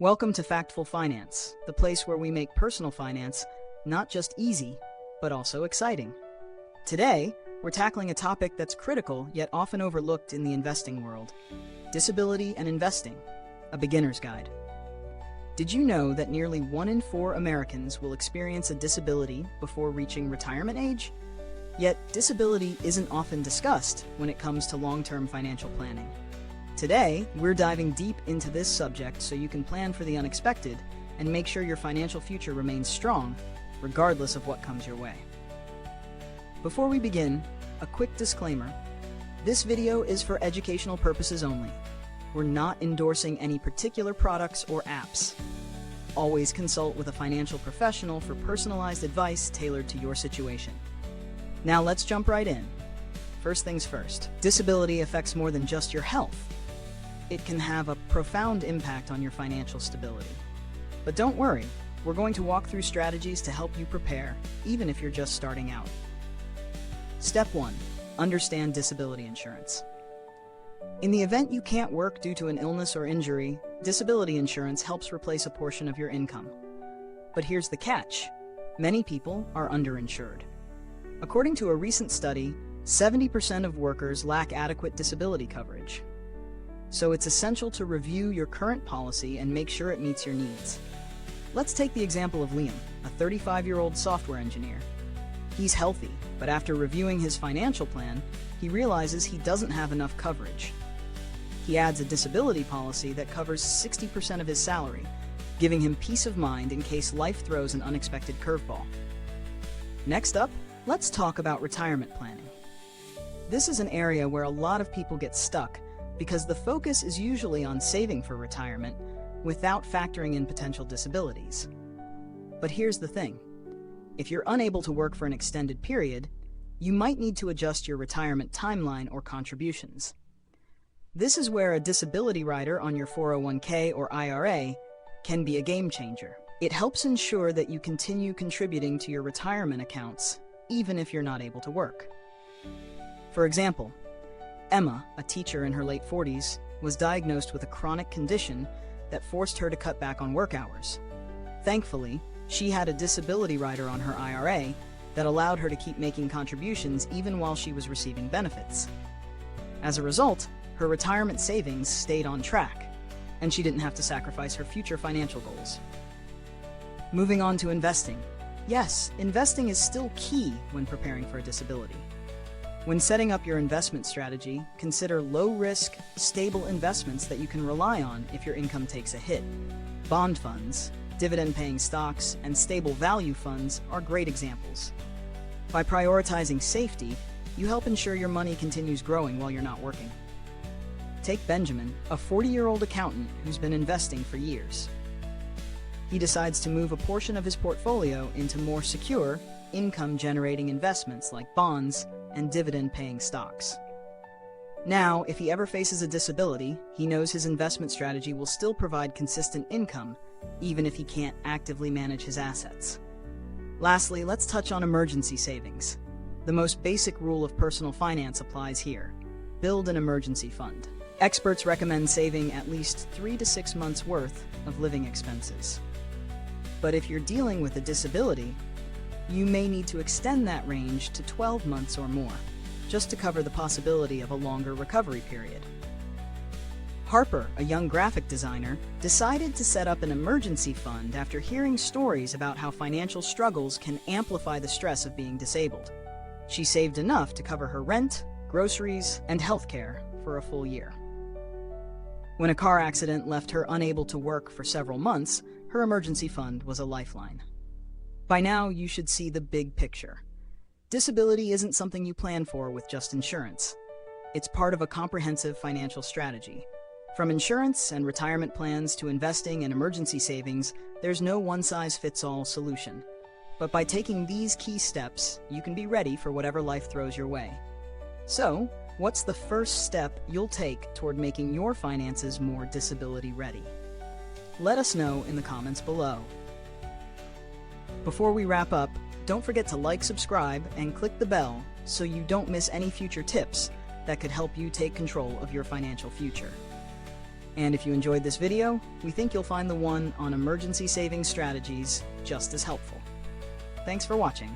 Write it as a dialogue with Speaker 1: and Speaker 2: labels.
Speaker 1: Welcome to Factful Finance, the place where we make personal finance not just easy, but also exciting. Today, we're tackling a topic that's critical yet often overlooked in the investing world: disability and investing, a beginner's guide. Did you know that nearly 1 in 4 Americans will experience a disability before reaching retirement age? Yet, disability isn't often discussed when it comes to long-term financial planning. Today, we're diving deep into this subject so you can plan for the unexpected and make sure your financial future remains strong, regardless of what comes your way. Before we begin, a quick disclaimer. This video is for educational purposes only. We're not endorsing any particular products or apps. Always consult with a financial professional for personalized advice tailored to your situation. Now let's jump right in. First things first, disability affects more than just your health. It can have a profound impact on your financial stability. But don't worry, we're going to walk through strategies to help you prepare, even if you're just starting out. Step 1. Understand disability insurance. In the event you can't work due to an illness or injury, disability insurance helps replace a portion of your income. But here's the catch: many people are underinsured. According to a recent study, 70% of workers lack adequate disability coverage. So it's essential to review your current policy and make sure it meets your needs. Let's take the example of Liam, a 35-year-old software engineer. He's healthy, but after reviewing his financial plan, he realizes he doesn't have enough coverage. He adds a disability policy that covers 60% of his salary, giving him peace of mind in case life throws an unexpected curveball. Next up, let's talk about retirement planning. This is an area where a lot of people get stuck because the focus is usually on saving for retirement without factoring in potential disabilities. But here's the thing: if you're unable to work for an extended period, you might need to adjust your retirement timeline or contributions. This is where a disability rider on your 401k or IRA can be a game changer. It helps ensure that you continue contributing to your retirement accounts, even if you're not able to work. For example, Emma, a teacher in her late 40s, was diagnosed with a chronic condition that forced her to cut back on work hours. Thankfully, she had a disability rider on her IRA that allowed her to keep making contributions even while she was receiving benefits. As a result, her retirement savings stayed on track, and she didn't have to sacrifice her future financial goals. Moving on to investing. Yes, investing is still key when preparing for a disability. When setting up your investment strategy, consider low-risk, stable investments that you can rely on if your income takes a hit. Bond funds, dividend-paying stocks, and stable value funds are great examples. By prioritizing safety, you help ensure your money continues growing while you're not working. Take Benjamin, a 40-year-old accountant who's been investing for years. He decides to move a portion of his portfolio into more secure, income-generating investments like bonds and dividend-paying stocks. Now, if he ever faces a disability, he knows his investment strategy will still provide consistent income, even if he can't actively manage his assets. Lastly, let's touch on emergency savings. The most basic rule of personal finance applies here: build an emergency fund. Experts recommend saving at least 3 to 6 months' worth of living expenses. But if you're dealing with a disability, you may need to extend that range to 12 months or more, just to cover the possibility of a longer recovery period. Harper, a young graphic designer, decided to set up an emergency fund after hearing stories about how financial struggles can amplify the stress of being disabled. She saved enough to cover her rent, groceries, and healthcare for a full year. When a car accident left her unable to work for several months, her emergency fund was a lifeline. By now, you should see the big picture. Disability isn't something you plan for with just insurance. It's part of a comprehensive financial strategy. From insurance and retirement plans to investing and emergency savings, there's no one-size-fits-all solution. But by taking these key steps, you can be ready for whatever life throws your way. So, what's the first step you'll take toward making your finances more disability ready? Let us know in the comments below. Before we wrap up, don't forget to like, subscribe, and click the bell so you don't miss any future tips that could help you take control of your financial future. And if you enjoyed this video, we think you'll find the one on emergency savings strategies just as helpful. Thanks for watching.